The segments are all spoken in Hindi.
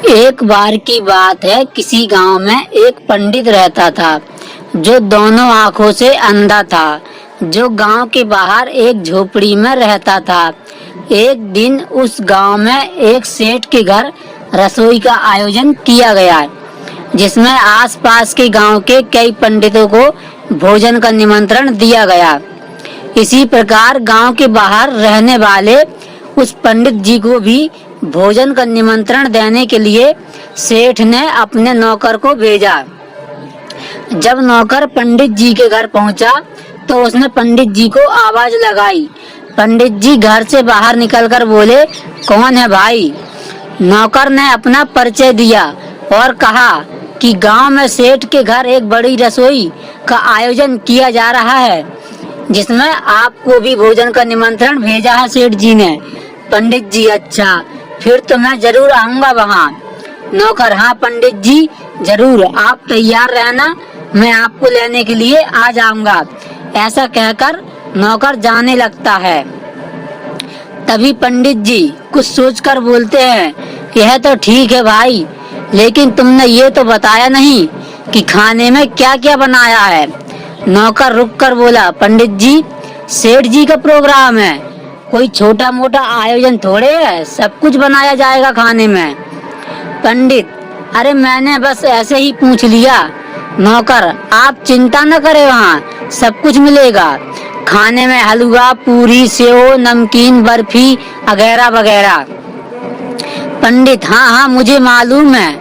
एक बार की बात है, किसी गांव में एक पंडित रहता था जो दोनों आंखों से अंधा था, जो गांव के बाहर एक झोपड़ी में रहता था। एक दिन उस गांव में एक सेठ के घर रसोई का आयोजन किया गया, जिसमें आसपास के गांव के कई पंडितों को भोजन का निमंत्रण दिया गया। इसी प्रकार गांव के बाहर रहने वाले उस पंडित जी को भी भोजन का निमंत्रण देने के लिए सेठ ने अपने नौकर को भेजा। जब नौकर पंडित जी के घर पहुंचा तो उसने पंडित जी को आवाज लगाई। पंडित जी घर से बाहर निकलकर बोले, कौन है भाई? नौकर ने अपना परिचय दिया और कहा कि गांव में सेठ के घर एक बड़ी रसोई का आयोजन किया जा रहा है, जिसमें आपको भी भोजन का निमंत्रण भेजा है सेठ जी ने। पंडित जी, अच्छा, फिर तो मैं जरूर आऊंगा वहाँ। नौकर, हाँ पंडित जी जरूर, आप तैयार रहना, मैं आपको लेने के लिए आ जाऊंगा। ऐसा कहकर नौकर जाने लगता है। तभी पंडित जी कुछ सोचकर बोलते हैं, यह तो ठीक है भाई, लेकिन तुमने ये तो बताया नहीं कि खाने में क्या क्या बनाया है। नौकर रुक कर बोला, पंडित जी सेठ जी का प्रोग्राम है, कोई छोटा मोटा आयोजन थोड़े है, सब कुछ बनाया जाएगा खाने में। पंडित, अरे मैंने बस ऐसे ही पूछ लिया। नौकर, आप चिंता न करें, वहाँ सब कुछ मिलेगा। खाने में हलवा, पूरी, सेव, नमकीन, बर्फी वगैरह वगैरह। पंडित, हाँ हाँ मुझे मालूम है,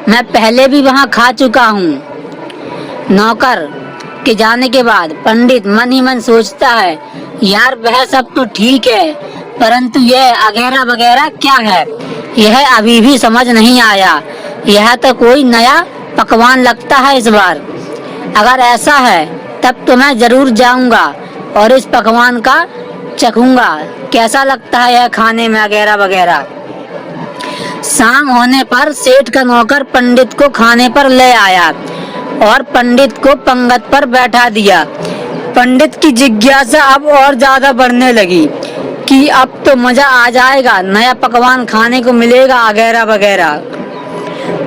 मैं पहले भी वहाँ खा चुका हूँ। नौकर के जाने के बाद पंडित मन ही मन सोचता है, यार वह सब तो ठीक है, परंतु यह वगैरह वगैरह क्या है, यह अभी भी समझ नहीं आया। यह तो कोई नया पकवान लगता है इस बार। अगर ऐसा है तब तो मैं जरूर जाऊंगा और इस पकवान का चखूंगा, कैसा लगता है यह खाने में वगैरह वगैरह। शाम होने पर सेठ का नौकर पंडित को खाने पर ले आया और पंडित को पंगत पर बैठा दिया। पंडित की जिज्ञासा अब और ज्यादा बढ़ने लगी कि अब तो मजा आ जाएगा, नया पकवान खाने को मिलेगा वगैरह वगैरह।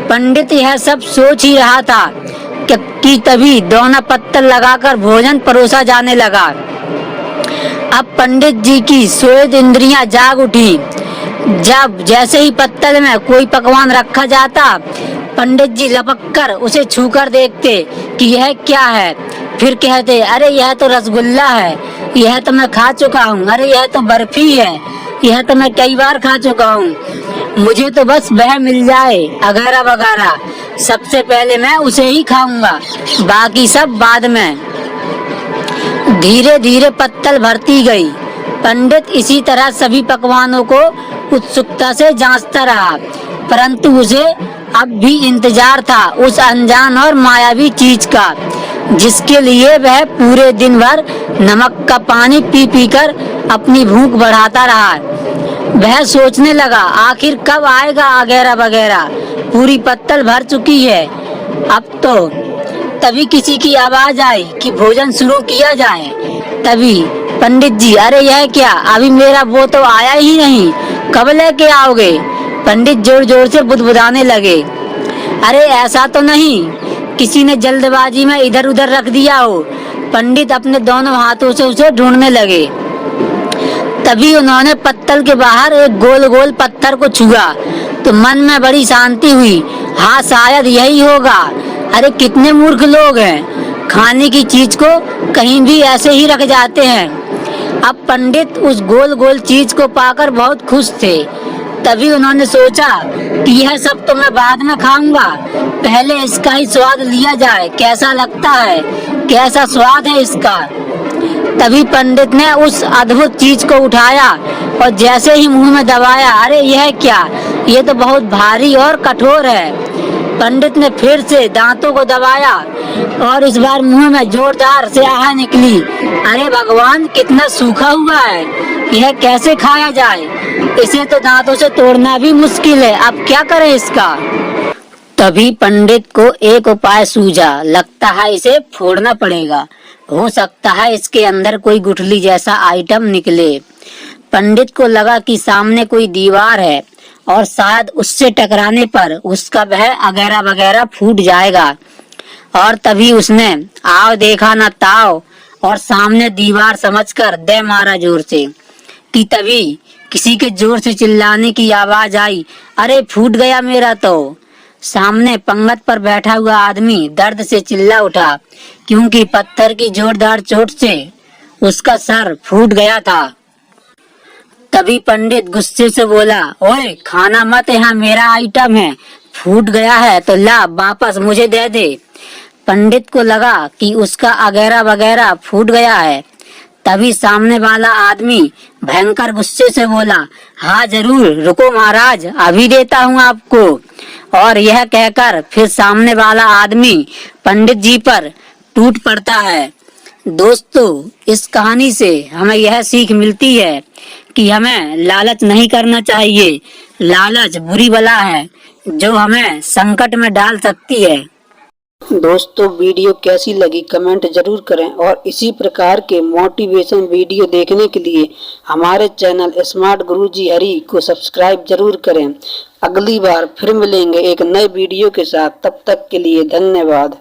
पंडित यह सब सोच ही रहा था कि तभी दोना पत्तल लगाकर भोजन परोसा जाने लगा। अब पंडित जी की सोए इंद्रियां जाग उठी। जब जैसे ही पत्तल में कोई पकवान रखा जाता, पंडित जी लपक कर उसे छूकर देखते कि यह क्या है। फिर कहते, अरे यह तो रसगुल्ला है, यह तो मैं खा चुका हूँ। अरे यह तो बर्फी है, यह तो मैं कई बार खा चुका हूँ, मुझे तो बस वह मिल जाए वगैरह वगैरह। सबसे पहले मैं उसे ही खाऊंगा, बाकी सब बाद में। धीरे धीरे पत्तल भरती गई। पंडित इसी तरह सभी पकवानों को उत्सुकता से जांचता रहा, परंतु उसे अब भी इंतजार था उस अनजान और मायावी चीज का, जिसके लिए वह पूरे दिन भर नमक का पानी पी पी कर अपनी भूख बढ़ाता रहा। वह सोचने लगा, आखिर कब आएगा वगैरह वगैरह, पूरी पत्तल भर चुकी है अब तो। तभी किसी की आवाज आई कि भोजन शुरू किया जाए। तभी पंडित जी, अरे यह क्या, अभी मेरा वो तो आया ही नहीं, कब लेके आओगे? पंडित जोर जोर से बुदबुदाने लगे, अरे ऐसा तो नहीं किसी ने जल्दबाजी में इधर उधर रख दिया हो। पंडित अपने दोनों हाथों से उसे ढूंढने लगे। तभी उन्होंने पत्तल के बाहर एक गोल गोल पत्थर को छुआ तो मन में बड़ी शांति हुई। हाँ शायद यही होगा। अरे कितने मूर्ख लोग हैं, खाने की चीज को कहीं भी ऐसे ही रख जाते हैं। अब पंडित उस गोल गोल चीज को पाकर बहुत खुश थे। तभी उन्होंने सोचा कि यह सब तो मैं बाद में खाऊंगा, पहले इसका ही स्वाद लिया जाए, कैसा लगता है, कैसा स्वाद है इसका। तभी पंडित ने उस अद्भुत चीज को उठाया और जैसे ही मुंह में दबाया, अरे यह क्या, ये तो बहुत भारी और कठोर है। पंडित ने फिर से दांतों को दबाया और इस बार मुंह में जोरदार से आह निकली, अरे भगवान कितना सूखा हुआ है, यह कैसे खाया जाए, इसे तो दांतों से तोड़ना भी मुश्किल है, अब क्या करें इसका। तभी पंडित को एक उपाय सूझा, लगता है इसे फोड़ना पड़ेगा, हो सकता है इसके अंदर कोई गुठली जैसा आइटम निकले। पंडित को लगा कि सामने कोई दीवार है और शायद उससे टकराने पर उसका वह अगैरा वगैरह फूट जाएगा। और तभी उसने आओ देखा न ताओ और सामने दीवार समझकर दे मारा जोर से कि तभी किसी के जोर से चिल्लाने की आवाज आई, अरे फूट गया मेरा तो। सामने पंगत पर बैठा हुआ आदमी दर्द से चिल्ला उठा, क्योंकि पत्थर की जोरदार चोट से उसका सर फूट गया था। तभी पंडित गुस्से से बोला, ओए खाना मत, यहाँ मेरा आइटम है, फूट गया है तो ला वापस मुझे दे दे। पंडित को लगा कि उसका अगैरा वगैरह फूट गया है। तभी सामने वाला आदमी भयंकर गुस्से से बोला, हाँ जरूर, रुको महाराज, अभी देता हूँ आपको। और यह कहकर फिर सामने वाला आदमी पंडित जी पर टूट पड़ता है। दोस्तों, इस कहानी से हमें यह सीख मिलती है कि हमें लालच नहीं करना चाहिए। लालच बुरी बला है जो हमें संकट में डाल सकती है। दोस्तों, वीडियो कैसी लगी कमेंट जरूर करें और इसी प्रकार के मोटिवेशन वीडियो देखने के लिए हमारे चैनल स्मार्ट गुरुजी हरी को सब्सक्राइब जरूर करें। अगली बार फिर मिलेंगे एक नए वीडियो के साथ, तब तक के लिए धन्यवाद।